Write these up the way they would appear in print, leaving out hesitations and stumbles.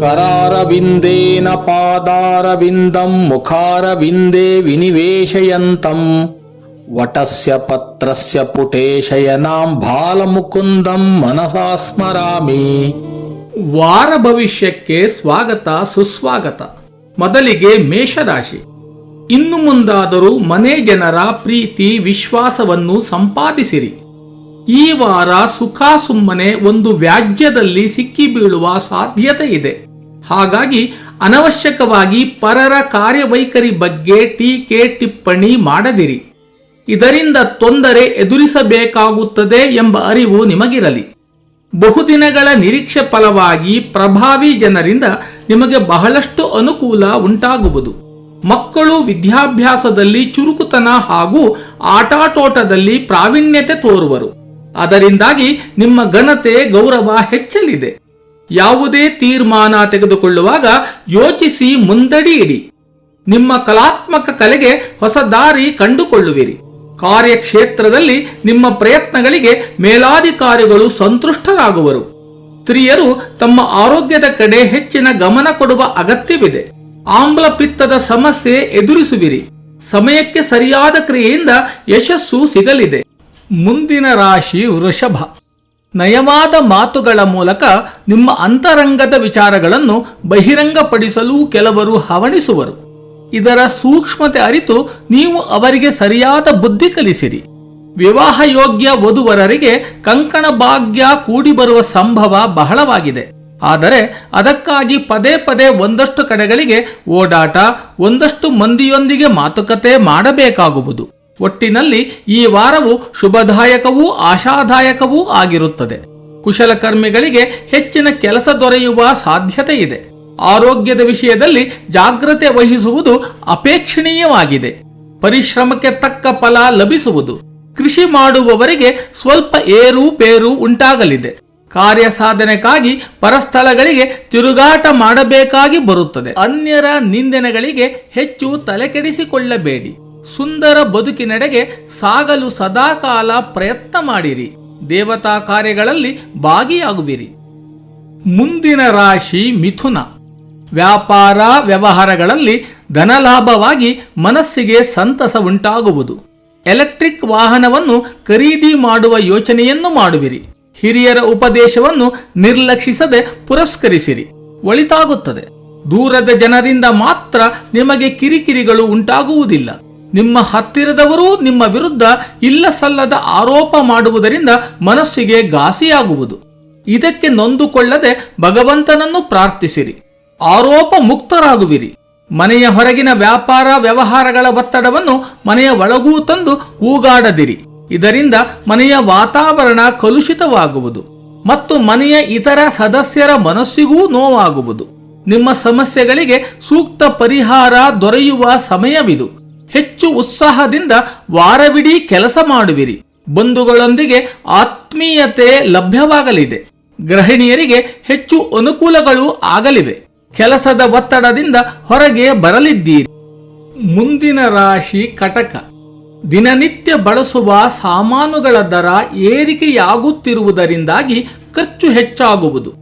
ಕರಾರವಿಂದೇನ ಪಾದಾರವಿಂದಂ ಮುಖಾರವಿಂದೇ ವಿನಿವೇಶಯಂತಂ ವಟಸ್ಯ ಪತ್ರಸ್ಯ ಪುಟೇ ಶಯನಾಂ ಬಾಲಮುಕುಂದಂ ಮನಸಾ ಸ್ಮರಾಮಿ. ವಾರ ಭವಿಷ್ಯಕ್ಕೆ ಸ್ವಾಗತ ಸುಸ್ವಾಗತ. ಮೊದಲಿಗೆ ಮೇಷರಾಶಿ. ಇನ್ನು ಮುಂದಾದರೂ ಮನೆ ಜನರ ಪ್ರೀತಿ ವಿಶ್ವಾಸವನ್ನು ಸಂಪಾದಿಸಿರಿ. ಈ ವಾರ ಸುಖ ಸುಮ್ಮನೆ ಒಂದು ವ್ಯಾಜ್ಯದಲ್ಲಿ ಸಿಕ್ಕಿ ಬೀಳುವ ಸಾಧ್ಯತೆ ಇದೆ. ಹಾಗಾಗಿ ಅನವಶ್ಯಕವಾಗಿ ಪರರ ಕಾರ್ಯವೈಖರಿ ಬಗ್ಗೆ ಟೀಕೆ ಟಿಪ್ಪಣಿ ಮಾಡದಿರಿ. ಇದರಿಂದ ತೊಂದರೆ ಎದುರಿಸಬೇಕಾಗುತ್ತದೆ ಎಂಬ ಅರಿವು ನಿಮಗಿರಲಿ. ಬಹುದಿನಗಳ ನಿರೀಕ್ಷೆ ಫಲವಾಗಿ ಪ್ರಭಾವಿ ಜನರಿಂದ ನಿಮಗೆ ಬಹಳಷ್ಟು ಅನುಕೂಲ ಉಂಟಾಗುವುದು. ಮಕ್ಕಳು ವಿದ್ಯಾಭ್ಯಾಸದಲ್ಲಿ ಚುರುಕುತನ ಹಾಗೂ ಆಟಾಟೋಟದಲ್ಲಿ ಪ್ರಾವೀಣ್ಯತೆ ತೋರುವರು. ಅದರಿಂದಾಗಿ ನಿಮ್ಮ ಘನತೆ ಗೌರವ ಹೆಚ್ಚಲಿದೆ. ಯಾವುದೇ ತೀರ್ಮಾನ ತೆಗೆದುಕೊಳ್ಳುವಾಗ ಯೋಚಿಸಿ ಮುಂದಡಿಯಿಡಿ. ನಿಮ್ಮ ಕಲಾತ್ಮಕ ಕಲೆಗೆ ಹೊಸ ದಾರಿ ಕಂಡುಕೊಳ್ಳುವಿರಿ. ಕಾರ್ಯಕ್ಷೇತ್ರದಲ್ಲಿ ನಿಮ್ಮ ಪ್ರಯತ್ನಗಳಿಗೆ ಮೇಲಾಧಿಕಾರಿಗಳು ಸಂತುಷ್ಟರಾಗುವರು. ಸ್ತ್ರೀಯರು ತಮ್ಮ ಆರೋಗ್ಯದ ಕಡೆ ಹೆಚ್ಚಿನ ಗಮನ ಕೊಡುವ ಅಗತ್ಯವಿದೆ. ಆಮ್ಲಪಿತ್ತದ ಸಮಸ್ಯೆ ಎದುರಿಸುವಿರಿ. ಸಮಯಕ್ಕೆ ಸರಿಯಾದ ಕ್ರಿಯೆಯಿಂದ ಯಶಸ್ಸು ಸಿಗಲಿದೆ. ಮುಂದಿನ ರಾಶಿ ವೃಷಭ. ನಯವಾದ ಮಾತುಗಳ ಮೂಲಕ ನಿಮ್ಮ ಅಂತರಂಗದ ವಿಚಾರಗಳನ್ನು ಬಹಿರಂಗಪಡಿಸಲು ಕೆಲವರು ಹವಣಿಸುವರು. ಇದರ ಸೂಕ್ಷ್ಮತೆ ಅರಿತು ನೀವು ಅವರಿಗೆ ಸರಿಯಾದ ಬುದ್ಧಿ ಕಲಿಸಿರಿ. ವಿವಾಹ ಯೋಗ್ಯ ವಧುವರರಿಗೆ ಕಂಕಣ ಭಾಗ್ಯ ಕೂಡಿ ಬರುವ ಸಂಭವ ಬಹಳವಾಗಿದೆ. ಆದರೆ ಅದಕ್ಕಾಗಿ ಪದೇ ಪದೇ ಒಂದಷ್ಟು ಕಡೆಗಳಿಗೆ ಓಡಾಟ, ಒಂದಷ್ಟು ಮಂದಿಯೊಂದಿಗೆ ಮಾತುಕತೆ ಮಾಡಬೇಕಾಗುವುದು. ಒಟ್ಟಿನಲ್ಲಿ ಈ ವಾರವು ಶುಭದಾಯಕವೂ ಆಶಾದಾಯಕವೂ ಆಗಿರುತ್ತದೆ. ಕುಶಲಕರ್ಮಿಗಳಿಗೆ ಹೆಚ್ಚಿನ ಕೆಲಸ ದೊರೆಯುವ ಸಾಧ್ಯತೆ ಇದೆ. ಆರೋಗ್ಯದ ವಿಷಯದಲ್ಲಿ ಜಾಗ್ರತೆ ವಹಿಸುವುದು ಅಪೇಕ್ಷಣೀಯವಾಗಿದೆ. ಪರಿಶ್ರಮಕ್ಕೆ ತಕ್ಕ ಫಲ ಲಭಿಸುವುದು. ಕೃಷಿ ಮಾಡುವವರಿಗೆ ಸ್ವಲ್ಪ ಏರುಪೇರು ಉಂಟಾಗಲಿದೆ. ಕಾರ್ಯ ಸಾಧನೆಗಾಗಿ ಪರಸ್ಥಳಗಳಿಗೆ ತಿರುಗಾಟ ಮಾಡಬೇಕಾಗಿ ಬರುತ್ತದೆ. ಅನ್ಯರ ನಿಂದನೆಗಳಿಗೆ ಹೆಚ್ಚು ತಲೆಕೆಡಿಸಿಕೊಳ್ಳಬೇಡಿ. ಸುಂದರ ಬದುಕಿನೆಡೆಗೆ ಸಾಗಲು ಸದಾಕಾಲ ಪ್ರಯತ್ನ ಮಾಡಿರಿ. ದೇವತಾ ಕಾರ್ಯಗಳಲ್ಲಿ ಭಾಗಿಯಾಗುವಿರಿ. ಮುಂದಿನ ರಾಶಿ ಮಿಥುನ. ವ್ಯಾಪಾರ ವ್ಯವಹಾರಗಳಲ್ಲಿ ಧನಲಾಭವಾಗಿ ಮನಸ್ಸಿಗೆ ಸಂತಸ ಉಂಟಾಗುವುದು. ಎಲೆಕ್ಟ್ರಿಕ್ ವಾಹನವನ್ನು ಖರೀದಿ ಮಾಡುವ ಯೋಚನೆಯನ್ನು ಮಾಡುವಿರಿ. ಹಿರಿಯರ ಉಪದೇಶವನ್ನು ನಿರ್ಲಕ್ಷಿಸದೆ ಪುರಸ್ಕರಿಸಿರಿ. ಒಳಿತಾಗುತ್ತದೆ. ದೂರದ ಜನರಿಂದ ಮಾತ್ರ ನಿಮಗೆ ಕಿರಿಕಿರಿಗಳು ಉಂಟಾಗುವುದಿಲ್ಲ. ನಿಮ್ಮ ಹತ್ತಿರದವರೂ ನಿಮ್ಮ ವಿರುದ್ಧ ಇಲ್ಲ ಸಲ್ಲದ ಆರೋಪ ಮಾಡುವುದರಿಂದ ಮನಸ್ಸಿಗೆ ಘಾಸಿಯಾಗುವುದು. ಇದಕ್ಕೆ ನೊಂದುಕೊಳ್ಳದೆ ಭಗವಂತನನ್ನು ಪ್ರಾರ್ಥಿಸಿರಿ. ಆರೋಪ ಮುಕ್ತರಾಗುವಿರಿ. ಮನೆಯ ಹೊರಗಿನ ವ್ಯಾಪಾರ ವ್ಯವಹಾರಗಳ ಒತ್ತಡವನ್ನು ಮನೆಯ ಒಳಗೂ ತಂದು ಕೂಗಾಡದಿರಿ. ಇದರಿಂದ ಮನೆಯ ವಾತಾವರಣ ಕಲುಷಿತವಾಗುವುದು ಮತ್ತು ಮನೆಯ ಇತರ ಸದಸ್ಯರ ಮನಸ್ಸಿಗೂ ನೋವಾಗುವುದು. ನಿಮ್ಮ ಸಮಸ್ಯೆಗಳಿಗೆ ಸೂಕ್ತ ಪರಿಹಾರ ದೊರೆಯುವ ಸಮಯವಿದು. ಹೆಚ್ಚು ಉತ್ಸಾಹದಿಂದ ವಾರವಿಡೀ ಕೆಲಸ ಮಾಡುವಿರಿ. ಬಂಧುಗಳೊಂದಿಗೆ ಆತ್ಮೀಯತೆ ಲಭ್ಯವಾಗಲಿದೆ. ಗೃಹಿಣಿಯರಿಗೆ ಹೆಚ್ಚು ಅನುಕೂಲಗಳು ಆಗಲಿವೆ. ಕೆಲಸದ ಒತ್ತಡದಿಂದ ಹೊರಗೆ ಬರಲಿದ್ದೀರಿ. ಮುಂದಿನ ರಾಶಿ ಕಟಕ. ದಿನನಿತ್ಯ ಬಳಸುವ ಸಾಮಾನುಗಳ ದರ ಏರಿಕೆಯಾಗುತ್ತಿರುವುದರಿಂದಾಗಿ ಖರ್ಚು ಹೆಚ್ಚಾಗುವುದು.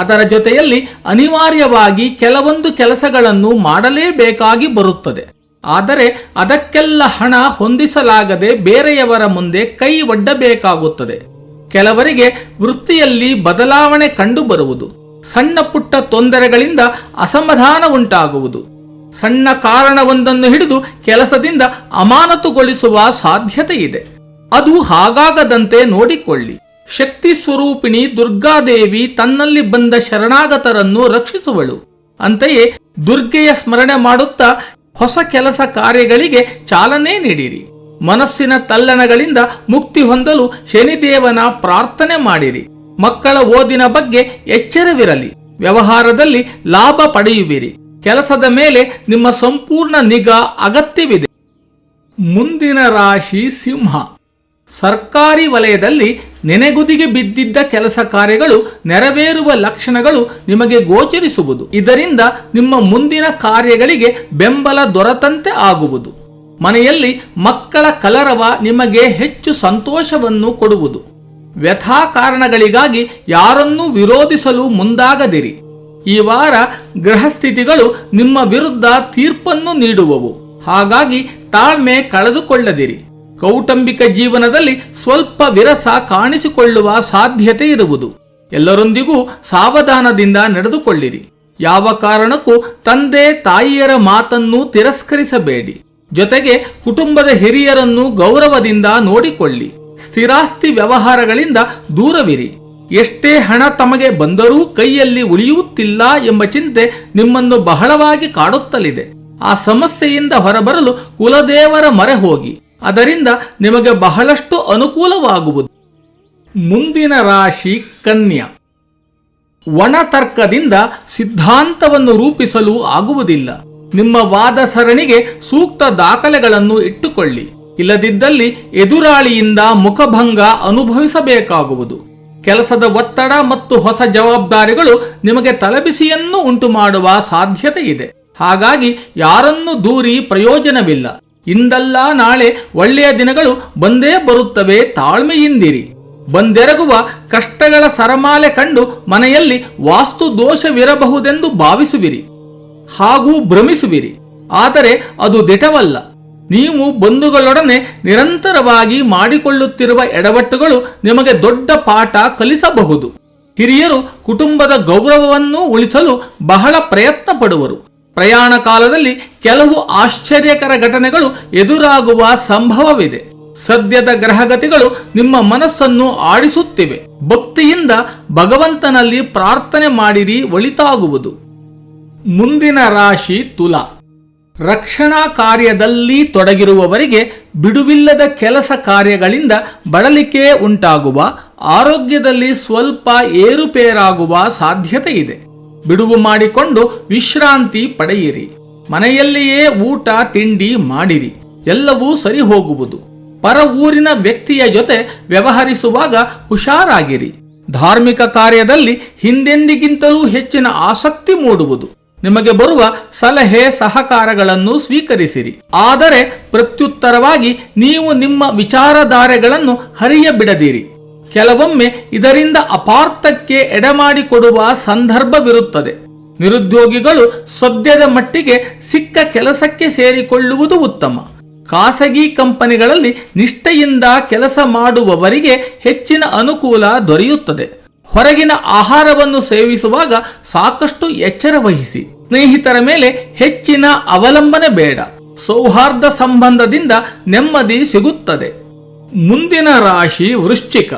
ಅದರ ಜೊತೆಯಲ್ಲಿ ಅನಿವಾರ್ಯವಾಗಿ ಕೆಲವೊಂದು ಕೆಲಸಗಳನ್ನು ಮಾಡಲೇಬೇಕಾಗಿ ಬರುತ್ತದೆ. ಆದರೆ ಅದಕ್ಕೆಲ್ಲ ಹಣ ಹೊಂದಿಸಲಾಗದೆ ಬೇರೆಯವರ ಮುಂದೆ ಕೈ ಒಡ್ಡಬೇಕಾಗುತ್ತದೆ. ಕೆಲವರಿಗೆ ವೃತ್ತಿಯಲ್ಲಿ ಬದಲಾವಣೆ ಕಂಡುಬರುವುದು. ಸಣ್ಣ ಪುಟ್ಟ ತೊಂದರೆಗಳಿಂದ ಅಸಮಾಧಾನ ಉಂಟಾಗುವುದು. ಸಣ್ಣ ಕಾರಣವೊಂದನ್ನು ಹಿಡಿದು ಕೆಲಸದಿಂದ ಅಮಾನತುಗೊಳಿಸುವ ಸಾಧ್ಯತೆ ಇದೆ. ಅದು ಹಾಗಾಗದಂತೆ ನೋಡಿಕೊಳ್ಳಿ. ಶಕ್ತಿ ಸ್ವರೂಪಿಣಿ ದುರ್ಗಾದೇವಿ ತನ್ನಲ್ಲಿ ಬಂದ ಶರಣಾಗತರನ್ನು ರಕ್ಷಿಸುವಳು. ಅಂತೆಯೇ ದುರ್ಗೆಯ ಸ್ಮರಣೆ ಮಾಡುತ್ತಾ ಹೊಸ ಕೆಲಸ ಕಾರ್ಯಗಳಿಗೆ ಚಾಲನೆ ನೀಡಿರಿ. ಮನಸ್ಸಿನ ತಲ್ಲಣಗಳಿಂದ ಮುಕ್ತಿ ಹೊಂದಲು ಶನಿದೇವನ ಪ್ರಾರ್ಥನೆ ಮಾಡಿರಿ. ಮಕ್ಕಳ ಓದಿನ ಬಗ್ಗೆ ಎಚ್ಚರವಿರಲಿ. ವ್ಯವಹಾರದಲ್ಲಿ ಲಾಭ ಪಡೆಯುವಿರಿ. ಕೆಲಸದ ಮೇಲೆ ನಿಮ್ಮ ಸಂಪೂರ್ಣ ನಿಗಾ ಅಗತ್ಯವಿದೆ. ಮುಂದಿನ ರಾಶಿ ಸಿಂಹ. ಸರ್ಕಾರಿ ವಲಯದಲ್ಲಿ ನೆನೆಗುದಿಗೆ ಬಿದ್ದಿದ್ದ ಕೆಲಸ ಕಾರ್ಯಗಳು ನೆರವೇರುವ ಲಕ್ಷಣಗಳು ನಿಮಗೆ ಗೋಚರಿಸುವುದು. ಇದರಿಂದ ನಿಮ್ಮ ಮುಂದಿನ ಕಾರ್ಯಗಳಿಗೆ ಬೆಂಬಲ ದೊರೆತಂತೆ ಆಗುವುದು. ಮನೆಯಲ್ಲಿ ಮಕ್ಕಳ ಕಲರವ ನಿಮಗೆ ಹೆಚ್ಚು ಸಂತೋಷವನ್ನು ಕೊಡುವುದು. ವ್ಯಥಾ ಕಾರಣಗಳಿಗಾಗಿ ಯಾರನ್ನೂ ವಿರೋಧಿಸಲು ಮುಂದಾಗದಿರಿ. ಈ ವಾರ ಗ್ರಹಸ್ಥಿತಿಗಳು ನಿಮ್ಮ ವಿರುದ್ಧ ತೀರ್ಪನ್ನು ನೀಡುವವು. ಹಾಗಾಗಿ ತಾಳ್ಮೆ ಕಳೆದುಕೊಳ್ಳದಿರಿ. ಕೌಟುಂಬಿಕ ಜೀವನದಲ್ಲಿ ಸ್ವಲ್ಪ ವಿರಸ ಕಾಣಿಸಿಕೊಳ್ಳುವ ಸಾಧ್ಯತೆ ಇರುವುದು. ಎಲ್ಲರೊಂದಿಗೂ ಸಾವಧಾನದಿಂದ ನಡೆದುಕೊಳ್ಳಿರಿ. ಯಾವ ಕಾರಣಕ್ಕೂ ತಂದೆ ತಾಯಿಯರ ಮಾತನ್ನು ತಿರಸ್ಕರಿಸಬೇಡಿ. ಜೊತೆಗೆ ಕುಟುಂಬದ ಹಿರಿಯರನ್ನು ಗೌರವದಿಂದ ನೋಡಿಕೊಳ್ಳಿ. ಸ್ಥಿರಾಸ್ತಿ ವ್ಯವಹಾರಗಳಿಂದ ದೂರವಿರಿ. ಎಷ್ಟೇ ಹಣ ತಮಗೆ ಬಂದರೂ ಕೈಯಲ್ಲಿ ಉಳಿಯುತ್ತಿಲ್ಲ ಎಂಬ ಚಿಂತೆ ನಿಮ್ಮನ್ನು ಬಹಳವಾಗಿ ಕಾಡುತ್ತಲಿದೆ. ಆ ಸಮಸ್ಯೆಯಿಂದ ಹೊರಬರಲು ಕುಲದೇವರ ಮೊರೆ ಹೋಗಿ. ಅದರಿಂದ ನಿಮಗೆ ಬಹಳಷ್ಟು ಅನುಕೂಲವಾಗುವುದು. ಮುಂದಿನ ರಾಶಿ ಕನ್ಯಾ. ಒಣತರ್ಕದಿಂದ ಸಿದ್ಧಾಂತವನ್ನು ರೂಪಿಸಲು ಆಗುವುದಿಲ್ಲ. ನಿಮ್ಮ ವಾದ ಸರಣಿಗೆ ಸೂಕ್ತ ದಾಖಲೆಗಳನ್ನು ಇಟ್ಟುಕೊಳ್ಳಿ. ಇಲ್ಲದಿದ್ದಲ್ಲಿ ಎದುರಾಳಿಯಿಂದ ಮುಖಭಂಗ ಅನುಭವಿಸಬೇಕಾಗುವುದು. ಕೆಲಸದ ಒತ್ತಡ ಮತ್ತು ಹೊಸ ಜವಾಬ್ದಾರಿಗಳು ನಿಮಗೆ ತಲೆಬಿಸಿಯನ್ನು ಉಂಟು ಮಾಡುವ ಸಾಧ್ಯತೆ ಇದೆ. ಹಾಗಾಗಿ ಯಾರನ್ನು ದೂರಿ ಪ್ರಯೋಜನವಿಲ್ಲ. ಇಂದಲ್ಲ ನಾಳೆ ಒಳ್ಳೆಯ ದಿನಗಳು ಬಂದೇ ಬರುತ್ತವೆ. ತಾಳ್ಮೆಯಿಂದಿರಿ. ಬಂದೆರಗುವ ಕಷ್ಟಗಳ ಸರಮಾಲೆ ಕಂಡು ಮನೆಯಲ್ಲಿ ವಾಸ್ತು ದೋಷವಿರಬಹುದೆಂದು ಭಾವಿಸುವಿರಿ ಹಾಗೂ ಭ್ರಮಿಸುವಿರಿ. ಆದರೆ ಅದು ದಿಟವಲ್ಲ. ನೀವು ಬಂಧುಗಳೊಡನೆ ನಿರಂತರವಾಗಿ ಮಾಡಿಕೊಳ್ಳುತ್ತಿರುವ ಎಡವಟ್ಟುಗಳು ನಿಮಗೆ ದೊಡ್ಡ ಪಾಠ ಕಲಿಸಬಹುದು. ಹಿರಿಯರು ಕುಟುಂಬದ ಗೌರವವನ್ನು ಉಳಿಸಲು ಬಹಳ ಪ್ರಯತ್ನ ಪಡುವರು. ಪ್ರಯಾಣ ಕಾಲದಲ್ಲಿ ಕೆಲವು ಆಶ್ಚರ್ಯಕರ ಘಟನೆಗಳು ಎದುರಾಗುವ ಸಂಭವವಿದೆ. ಸದ್ಯದ ಗ್ರಹಗತಿಗಳು ನಿಮ್ಮ ಮನಸ್ಸನ್ನು ಆಡಿಸುತ್ತಿವೆ. ಭಕ್ತಿಯಿಂದ ಭಗವಂತನಲ್ಲಿ ಪ್ರಾರ್ಥನೆ ಮಾಡಿರಿ, ಒಳಿತಾಗುವುದು. ಮುಂದಿನ ರಾಶಿ ತುಲಾ. ರಕ್ಷಣಾ ಕಾರ್ಯದಲ್ಲಿ ತೊಡಗಿರುವವರಿಗೆ ಬಿಡುವಿಲ್ಲದ ಕೆಲಸ ಕಾರ್ಯಗಳಿಂದ ಬಳಲಿಕೆ ಉಂಟಾಗುವ, ಆರೋಗ್ಯದಲ್ಲಿ ಸ್ವಲ್ಪ ಏರುಪೇರಾಗುವ ಸಾಧ್ಯತೆ ಇದೆ. ಬಿಡುವು ಮಾಡಿಕೊಂಡು ವಿಶ್ರಾಂತಿ ಪಡೆಯಿರಿ. ಮನೆಯಲ್ಲಿಯೇ ಊಟ ತಿಂಡಿ ಮಾಡಿರಿ. ಎಲ್ಲವೂ ಸರಿ ಹೋಗುವುದು. ಪರ ಊರಿನ ವ್ಯಕ್ತಿಯ ಜೊತೆ ವ್ಯವಹರಿಸುವಾಗ ಹುಷಾರಾಗಿರಿ. ಧಾರ್ಮಿಕ ಕಾರ್ಯದಲ್ಲಿ ಹಿಂದೆಂದಿಗಿಂತಲೂ ಹೆಚ್ಚಿನ ಆಸಕ್ತಿ ಮೂಡುವುದು. ನಿಮಗೆ ಬರುವ ಸಲಹೆ ಸಹಕಾರಗಳನ್ನು ಸ್ವೀಕರಿಸಿರಿ. ಆದರೆ ಪ್ರತ್ಯುತ್ತರವಾಗಿ ನೀವು ನಿಮ್ಮ ವಿಚಾರಧಾರೆಗಳನ್ನು ಹರಿಯಬಿಡದಿರಿ. ಕೆಲವೊಮ್ಮೆ ಇದರಿಂದ ಅಪಾರ್ಥಕ್ಕೆ ಎಡೆಮಾಡಿಕೊಡುವ ಸಂದರ್ಭವಿರುತ್ತದೆ. ನಿರುದ್ಯೋಗಿಗಳು ಸದ್ಯದ ಮಟ್ಟಿಗೆ ಸಿಕ್ಕ ಕೆಲಸಕ್ಕೆ ಸೇರಿಕೊಳ್ಳುವುದು ಉತ್ತಮ. ಖಾಸಗಿ ಕಂಪನಿಗಳಲ್ಲಿ ನಿಷ್ಠೆಯಿಂದ ಕೆಲಸ ಮಾಡುವವರಿಗೆ ಹೆಚ್ಚಿನ ಅನುಕೂಲ ದೊರೆಯುತ್ತದೆ. ಹೊರಗಿನ ಆಹಾರವನ್ನು ಸೇವಿಸುವಾಗ ಸಾಕಷ್ಟು ಎಚ್ಚರ ವಹಿಸಿ. ಸ್ನೇಹಿತರ ಮೇಲೆ ಹೆಚ್ಚಿನ ಅವಲಂಬನೆ ಬೇಡ. ಸೌಹಾರ್ದ ಸಂಬಂಧದಿಂದ ನೆಮ್ಮದಿ ಸಿಗುತ್ತದೆ. ಮುಂದಿನ ರಾಶಿ ವೃಶ್ಚಿಕ.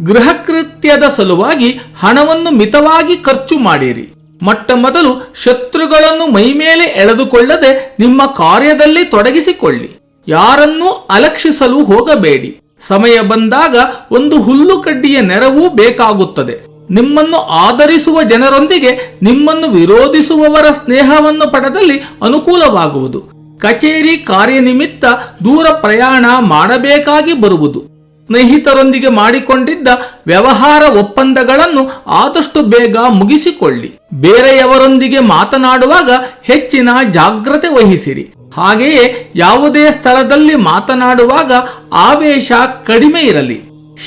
ಗೃಹಕೃತ್ಯದ ಸಲುವಾಗಿ ಹಣವನ್ನು ಮಿತವಾಗಿ ಖರ್ಚು ಮಾಡಿರಿ. ಮೊಟ್ಟ ಮೊದಲು ಶತ್ರುಗಳನ್ನು ಮೈಮೇಲೆ ಎಳೆದುಕೊಳ್ಳದೆ ನಿಮ್ಮ ಕಾರ್ಯದಲ್ಲಿ ತೊಡಗಿಸಿಕೊಳ್ಳಿ. ಯಾರನ್ನೂ ಅಲಕ್ಷಿಸಲು ಹೋಗಬೇಡಿ. ಸಮಯ ಬಂದಾಗ ಒಂದು ಹುಲ್ಲುಕಡ್ಡಿಯ ನೆರವು ಬೇಕಾಗುತ್ತದೆ. ನಿಮ್ಮನ್ನು ಆದರಿಸುವ ಜನರೊಂದಿಗೆ ನಿಮ್ಮನ್ನು ವಿರೋಧಿಸುವವರ ಸ್ನೇಹವನ್ನು ಪಡೆದಲ್ಲಿ ಅನುಕೂಲವಾಗುವುದು. ಕಚೇರಿ ಕಾರ್ಯನಿಮಿತ್ತ ದೂರ ಪ್ರಯಾಣ ಮಾಡಬೇಕಾಗಿ ಬರುವುದು. ಸ್ನೇಹಿತರೊಂದಿಗೆ ಮಾಡಿಕೊಂಡಿದ್ದ ವ್ಯವಹಾರ ಒಪ್ಪಂದಗಳನ್ನು ಆದಷ್ಟು ಬೇಗ ಮುಗಿಸಿಕೊಳ್ಳಿ. ಬೇರೆಯವರೊಂದಿಗೆ ಮಾತನಾಡುವಾಗ ಹೆಚ್ಚಿನ ಜಾಗ್ರತೆ ವಹಿಸಿರಿ. ಹಾಗೆಯೇ ಯಾವುದೇ ಸ್ಥಳದಲ್ಲಿ ಮಾತನಾಡುವಾಗ ಆವೇಶ ಕಡಿಮೆ ಇರಲಿ.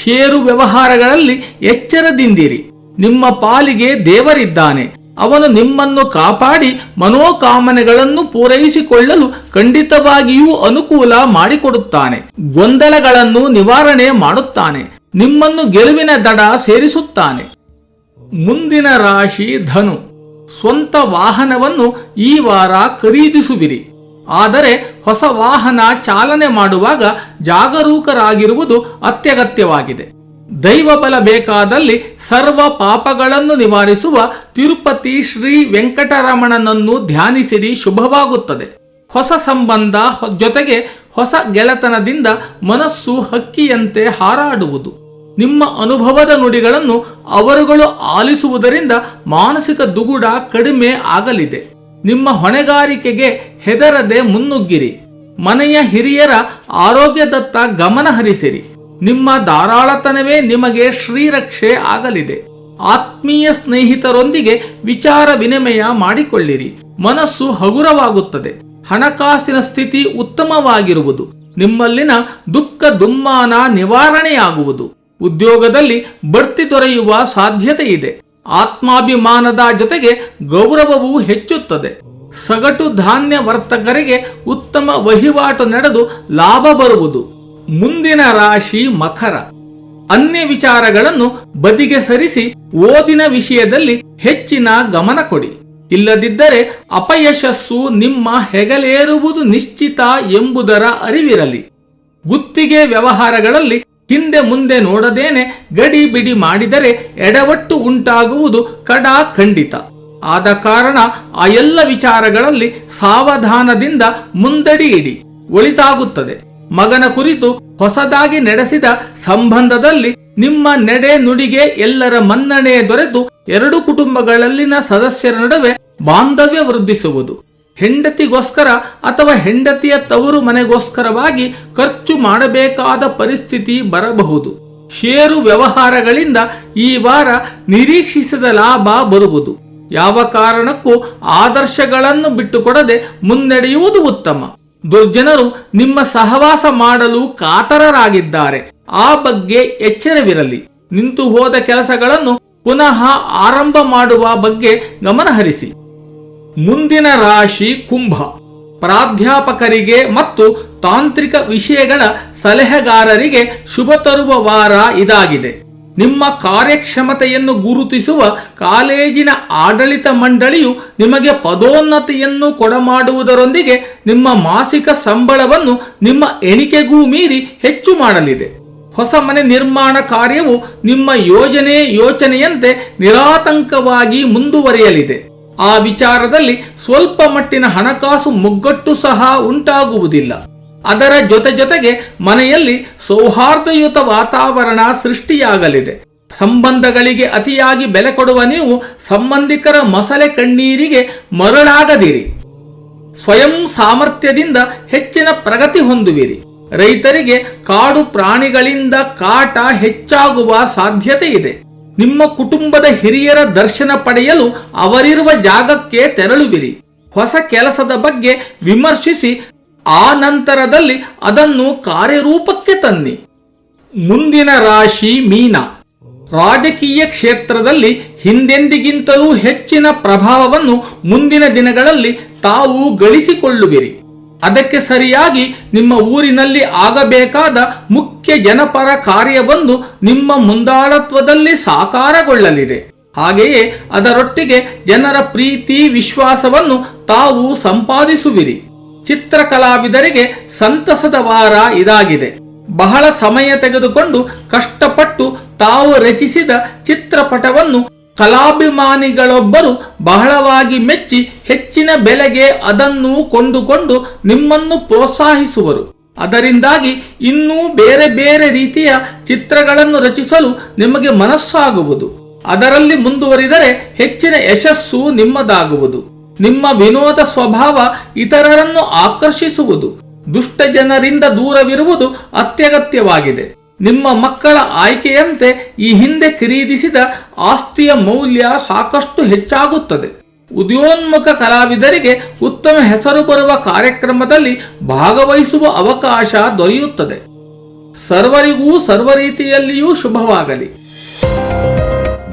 ಷೇರು ವ್ಯವಹಾರಗಳಲ್ಲಿ ಎಚ್ಚರದಿಂದಿರಿ. ನಿಮ್ಮ ಪಾಲಿಗೆ ದೇವರಿದ್ದಾನೆ. ಅವನು ನಿಮ್ಮನ್ನು ಕಾಪಾಡಿ ಮನೋಕಾಮನೆಗಳನ್ನು ಪೂರೈಸಿಕೊಳ್ಳಲು ಖಂಡಿತವಾಗಿಯೂ ಅನುಕೂಲ ಮಾಡಿಕೊಡುತ್ತಾನೆ. ಗೊಂದಲಗಳನ್ನು ನಿವಾರಣೆ ಮಾಡುತ್ತಾನೆ. ನಿಮ್ಮನ್ನು ಗೆಲುವಿನ ದಡ ಸೇರಿಸುತ್ತಾನೆ. ಮುಂದಿನ ರಾಶಿ ಧನು. ಸ್ವಂತ ವಾಹನವನ್ನು ಈ ವಾರ ಖರೀದಿಸುವಿರಿ. ಆದರೆ ಹೊಸ ವಾಹನ ಚಾಲನೆ ಮಾಡುವಾಗ ಜಾಗರೂಕರಾಗಿರುವುದು ಅತ್ಯಗತ್ಯವಾಗಿದೆ. ದೈವ ಬಲ ಬೇಕಾದಲ್ಲಿ ಸರ್ವ ಪಾಪಗಳನ್ನು ನಿವಾರಿಸುವ ತಿರುಪತಿ ಶ್ರೀ ವೆಂಕಟರಮಣನನ್ನು ಧ್ಯಾನಿಸಿರಿ, ಶುಭವಾಗುತ್ತದೆ. ಹೊಸ ಸಂಬಂಧ ಜೊತೆಗೆ ಹೊಸ ಗೆಳೆತನದಿಂದ ಮನಸ್ಸು ಹಕ್ಕಿಯಂತೆ ಹಾರಾಡುವುದು. ನಿಮ್ಮ ಅನುಭವದ ನುಡಿಗಳನ್ನು ಅವರುಗಳು ಆಲಿಸುವುದರಿಂದ ಮಾನಸಿಕ ದುಗುಡ ಕಡಿಮೆ ಆಗಲಿದೆ. ನಿಮ್ಮ ಹೊಣೆಗಾರಿಕೆಗೆ ಹೆದರದೆ ಮುನ್ನುಗ್ಗಿರಿ. ಮನೆಯ ಹಿರಿಯರ ಆರೋಗ್ಯದತ್ತ ಗಮನ ಹರಿಸಿರಿ. ನಿಮ್ಮ ಧಾರಾಳತನವೇ ನಿಮಗೆ ಶ್ರೀರಕ್ಷೆ ಆಗಲಿದೆ. ಆತ್ಮೀಯ ಸ್ನೇಹಿತರೊಂದಿಗೆ ವಿಚಾರ ವಿನಿಮಯ ಮಾಡಿಕೊಳ್ಳಿರಿ. ಮನಸ್ಸು ಹಗುರವಾಗುತ್ತದೆ. ಹಣಕಾಸಿನ ಸ್ಥಿತಿ ಉತ್ತಮವಾಗಿರುವುದು. ನಿಮ್ಮಲ್ಲಿನ ದುಃಖ ದುಮ್ಮಾನ ನಿವಾರಣೆಯಾಗುವುದು. ಉದ್ಯೋಗದಲ್ಲಿ ಬಡ್ತಿ ದೊರೆಯುವ ಸಾಧ್ಯತೆ ಇದೆ. ಆತ್ಮಾಭಿಮಾನದ ಜೊತೆಗೆ ಗೌರವವೂ ಹೆಚ್ಚುತ್ತದೆ. ಸಗಟು ಧಾನ್ಯ ವರ್ತಕರಿಗೆ ಉತ್ತಮ ವಹಿವಾಟು ನಡೆದು ಲಾಭ ಬರುವುದು. ಮುಂದಿನ ರಾಶಿ ಮಕರ. ಅನ್ಯ ವಿಚಾರಗಳನ್ನು ಬದಿಗೆ ಸರಿಸಿ ಓದಿನ ವಿಷಯದಲ್ಲಿ ಹೆಚ್ಚಿನ ಗಮನ ಕೊಡಿ. ಇಲ್ಲದಿದ್ದರೆ ಅಪಯಶಸ್ಸು ನಿಮ್ಮ ಹೆಗಲೇರುವುದು ನಿಶ್ಚಿತ ಎಂಬುದರ ಅರಿವಿರಲಿ. ಗುತ್ತಿಗೆ ವ್ಯವಹಾರಗಳಲ್ಲಿ ಹಿಂದೆ ಮುಂದೆ ನೋಡದೇನೆ ಗಡಿ ಬಿಡಿ ಮಾಡಿದರೆ ಎಡವಟ್ಟು ಉಂಟಾಗುವುದು ಕಡಾ ಖಂಡಿತ. ಆದ ಕಾರಣ ಆ ಎಲ್ಲ ವಿಚಾರಗಳಲ್ಲಿ ಸಾವಧಾನದಿಂದ ಮುಂದಡಿ ಇಡಿ, ಒಳಿತಾಗುತ್ತದೆ. ಮಗನ ಕುರಿತು ಹೊಸದಾಗಿ ನಡೆಸಿದ ಸಂಬಂಧದಲ್ಲಿ ನಿಮ್ಮ ನಡೆ ನುಡಿಗೆ ಎಲ್ಲರ ಮನ್ನಣೆ ದೊರೆತು ಎರಡು ಕುಟುಂಬಗಳಲ್ಲಿನ ಸದಸ್ಯರ ನಡುವೆ ಬಾಂಧವ್ಯ ವೃದ್ಧಿಸುವುದು. ಹೆಂಡತಿಗೋಸ್ಕರ ಅಥವಾ ಹೆಂಡತಿಯ ತವರು ಮನೆಗೋಸ್ಕರವಾಗಿ ಖರ್ಚು ಮಾಡಬೇಕಾದ ಪರಿಸ್ಥಿತಿ ಬರಬಹುದು. ಷೇರು ವ್ಯವಹಾರಗಳಿಂದ ಈ ವಾರ ನಿರೀಕ್ಷಿಸಿದ ಲಾಭ ಬರುವುದು. ಯಾವ ಕಾರಣಕ್ಕೂ ಆದರ್ಶಗಳನ್ನು ಬಿಟ್ಟುಕೊಡದೆ ಮುನ್ನಡೆಯುವುದು ಉತ್ತಮ. ದುರ್ಜನರು ನಿಮ್ಮ ಸಹವಾಸ ಮಾಡಲು ಕಾತರರಾಗಿದ್ದಾರೆ. ಆ ಬಗ್ಗೆ ಎಚ್ಚರವಿರಲಿ. ನಿಂತು ಹೋದ ಕೆಲಸಗಳನ್ನು ಪುನಃ ಆರಂಭ ಮಾಡುವ ಬಗ್ಗೆ ಗಮನಹರಿಸಿ. ಮುಂದಿನ ರಾಶಿ ಕುಂಭ. ಪ್ರಾಧ್ಯಾಪಕರಿಗೆ ಮತ್ತು ತಾಂತ್ರಿಕ ವಿಷಯಗಳ ಸಲಹೆಗಾರರಿಗೆ ಶುಭ ತರುವ ವಾರ ಇದಾಗಿದೆ. ನಿಮ್ಮ ಕಾರ್ಯಕ್ಷಮತೆಯನ್ನು ಗುರುತಿಸುವ ಕಾಲೇಜಿನ ಆಡಳಿತ ಮಂಡಳಿಯು ನಿಮಗೆ ಪದೋನ್ನತಿಯನ್ನು ಕೊಡಮಾಡುವುದರೊಂದಿಗೆ ನಿಮ್ಮ ಮಾಸಿಕ ಸಂಬಳವನ್ನು ನಿಮ್ಮ ಎಣಿಕೆಗೂ ಮೀರಿ ಹೆಚ್ಚು ಮಾಡಲಿದೆ. ಹೊಸ ಮನೆ ನಿರ್ಮಾಣ ಕಾರ್ಯವು ನಿಮ್ಮ ಯೋಚನೆಯಂತೆ ನಿರಾತಂಕವಾಗಿ ಮುಂದುವರಿಯಲಿದೆ. ಆ ವಿಚಾರದಲ್ಲಿ ಸ್ವಲ್ಪ ಮಟ್ಟಿನ ಹಣಕಾಸು ಮುಗ್ಗಟ್ಟು ಸಹ ಉಂಟಾಗುವುದಿಲ್ಲ. ಅದರ ಜೊತೆಗೆ ಮನೆಯಲ್ಲಿ ಸೌಹಾರ್ದಯುತ ವಾತಾವರಣ ಸೃಷ್ಟಿಯಾಗಲಿದೆ. ಸಂಬಂಧಗಳಿಗೆ ಅತಿಯಾಗಿ ಬೆಲೆ ಕೊಡುವ ನೀವು ಸಂಬಂಧಿಕರ ಮೊಸಳೆ ಕಣ್ಣೀರಿಗೆ ಮರಳಾಗದಿರಿ. ಸ್ವಯಂ ಸಾಮರ್ಥ್ಯದಿಂದ ಹೆಚ್ಚಿನ ಪ್ರಗತಿ ಹೊಂದುವಿರಿ. ರೈತರಿಗೆ ಕಾಡು ಪ್ರಾಣಿಗಳಿಂದ ಕಾಟ ಹೆಚ್ಚಾಗುವ ಸಾಧ್ಯತೆ ಇದೆ. ನಿಮ್ಮ ಕುಟುಂಬದ ಹಿರಿಯರ ದರ್ಶನ ಪಡೆಯಲು ಅವರಿರುವ ಜಾಗಕ್ಕೆ ತೆರಳುವಿರಿ. ಹೊಸ ಕೆಲಸದ ಬಗ್ಗೆ ವಿಮರ್ಶಿಸಿ ಆ ನಂತರದಲ್ಲಿ ಅದನ್ನು ಕಾರ್ಯರೂಪಕ್ಕೆ ತನ್ನಿ. ಮುಂದಿನ ರಾಶಿ ಮೀನ. ರಾಜಕೀಯ ಕ್ಷೇತ್ರದಲ್ಲಿ ಹಿಂದೆಂದಿಗಿಂತಲೂ ಹೆಚ್ಚಿನ ಪ್ರಭಾವವನ್ನು ಮುಂದಿನ ದಿನಗಳಲ್ಲಿ ತಾವು ಗಳಿಸಿಕೊಳ್ಳುವಿರಿ. ಅದಕ್ಕೆ ಸರಿಯಾಗಿ ನಿಮ್ಮ ಊರಿನಲ್ಲಿ ಆಗಬೇಕಾದ ಮುಖ್ಯ ಜನಪರ ಕಾರ್ಯವೊಂದು ನಿಮ್ಮ ಮುಂದಾಳತ್ವದಲ್ಲಿ ಸಾಕಾರಗೊಳ್ಳಲಿದೆ. ಹಾಗೆಯೇ ಅದರೊಟ್ಟಿಗೆ ಜನರ ಪ್ರೀತಿ ವಿಶ್ವಾಸವನ್ನು ತಾವು ಸಂಪಾದಿಸುವಿರಿ. ಚಿತ್ರಕಲಾವಿದರಿಗೆ ಸಂತಸದ ವಾರ ಇದಾಗಿದೆ. ಬಹಳ ಸಮಯ ತೆಗೆದುಕೊಂಡು ಕಷ್ಟಪಟ್ಟು ತಾವು ರಚಿಸಿದ ಚಿತ್ರಪಟವನ್ನು ಕಲಾಭಿಮಾನಿಗಳೊಬ್ಬರು ಬಹಳವಾಗಿ ಮೆಚ್ಚಿ ಹೆಚ್ಚಿನ ಬೆಲೆಗೆ ಅದನ್ನು ಕೊಂಡುಕೊಂಡು ನಿಮ್ಮನ್ನು ಪ್ರೋತ್ಸಾಹಿಸುವರು. ಅದರಿಂದಾಗಿ ಇನ್ನೂ ಬೇರೆ ಬೇರೆ ರೀತಿಯ ಚಿತ್ರಗಳನ್ನು ರಚಿಸಲು ನಿಮಗೆ ಮನಸ್ಸಾಗುವುದು. ಅದರಲ್ಲಿ ಮುಂದುವರಿದರೆ ಹೆಚ್ಚಿನ ಯಶಸ್ಸು ನಿಮ್ಮದಾಗುವುದು. ನಿಮ್ಮ ವಿನೋದ ಸ್ವಭಾವ ಇತರರನ್ನು ಆಕರ್ಷಿಸುವುದು. ದುಷ್ಟ ಜನರಿಂದ ದೂರವಿರುವುದು ಅತ್ಯಗತ್ಯವಾಗಿದೆ. ನಿಮ್ಮ ಮಕ್ಕಳ ಆಯ್ಕೆಯಂತೆ ಈ ಹಿಂದೆ ಖರೀದಿಸಿದ ಆಸ್ತಿಯ ಮೌಲ್ಯ ಸಾಕಷ್ಟು ಹೆಚ್ಚಾಗುತ್ತದೆ. ಉದಯೋನ್ಮುಖ ಕಲಾವಿದರಿಗೆ ಉತ್ತಮ ಹೆಸರು ಬರುವ ಕಾರ್ಯಕ್ರಮದಲ್ಲಿ ಭಾಗವಹಿಸುವ ಅವಕಾಶ ದೊರೆಯುತ್ತದೆ. ಸರ್ವರಿಗೂ ಸರ್ವ ರೀತಿಯಲ್ಲಿಯೂ ಶುಭವಾಗಲಿ.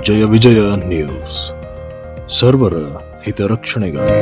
ಜಯ ವಿಜಯ ನ್ಯೂಸ್, ಸರ್ವರ ಹಿತರಕ್ಷಣೆಗಾಗಿ.